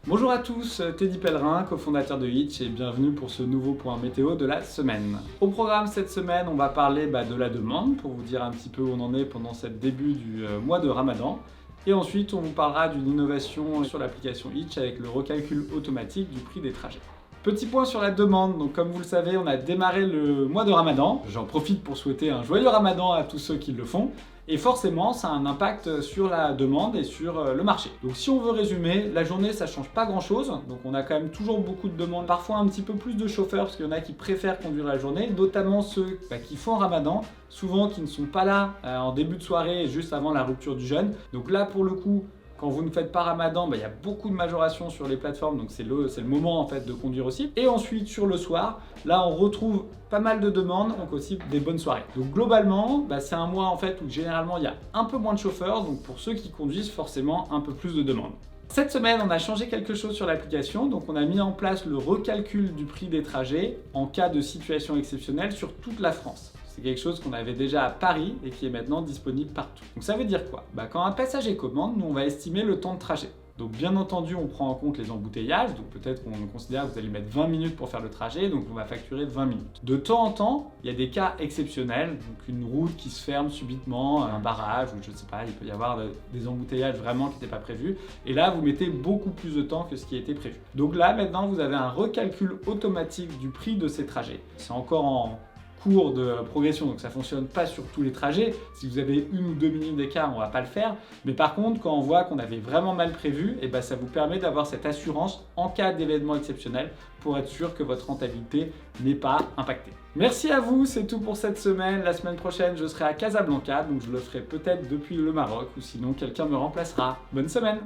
Bonjour à tous, Teddy Pellerin, cofondateur de Hitch et bienvenue pour ce nouveau point météo de la semaine. Au programme cette semaine, on va parler de la demande pour vous dire un petit peu où on en est pendant ce début du mois de Ramadan. Et ensuite, on vous parlera d'une innovation sur l'application Hitch avec le recalcul automatique du prix des trajets. Petit point sur la demande, donc comme vous le savez, on a démarré le mois de Ramadan. J'en profite pour souhaiter un joyeux Ramadan à tous ceux qui le font. Et forcément, ça a un impact sur la demande et sur le marché. Donc si on veut résumer, la journée, ça change pas grand-chose. Donc on a quand même toujours beaucoup de demandes, parfois un petit peu plus de chauffeurs, parce qu'il y en a qui préfèrent conduire la journée, notamment ceux qui font Ramadan, souvent qui ne sont pas là en début de soirée et juste avant la rupture du jeûne. Donc là, pour le coup, quand vous ne faites pas Ramadan, il y a beaucoup de majorations sur les plateformes, donc c'est le moment en fait de conduire aussi. Et ensuite sur le soir, là on retrouve pas mal de demandes, donc aussi des bonnes soirées. Donc globalement, c'est un mois en fait où généralement il y a un peu moins de chauffeurs, donc pour ceux qui conduisent forcément un peu plus de demandes. Cette semaine, on a changé quelque chose sur l'application, donc on a mis en place le recalcul du prix des trajets en cas de situation exceptionnelle sur toute la France. C'est quelque chose qu'on avait déjà à Paris et qui est maintenant disponible partout. Donc ça veut dire quoi? Quand un passager commande, nous on va estimer le temps de trajet. Donc bien entendu, on prend en compte les embouteillages, donc peut-être qu'on considère que vous allez mettre 20 minutes pour faire le trajet, donc on va facturer 20 minutes. De temps en temps, il y a des cas exceptionnels, donc une route qui se ferme subitement, un barrage, ou je ne sais pas, il peut y avoir des embouteillages vraiment qui n'étaient pas prévus, et là vous mettez beaucoup plus de temps que ce qui était prévu. Donc là maintenant, vous avez un recalcul automatique du prix de ces trajets. C'est encore en cours de progression, donc ça fonctionne pas sur tous les trajets. Si vous avez 1 ou 2 minutes d'écart, on va pas le faire. Mais par contre, quand on voit qu'on avait vraiment mal prévu, ça vous permet d'avoir cette assurance en cas d'événement exceptionnel pour être sûr que votre rentabilité n'est pas impactée. Merci à vous, c'est tout pour cette semaine. La semaine prochaine, je serai à Casablanca, donc je le ferai peut-être depuis le Maroc ou sinon quelqu'un me remplacera. Bonne semaine!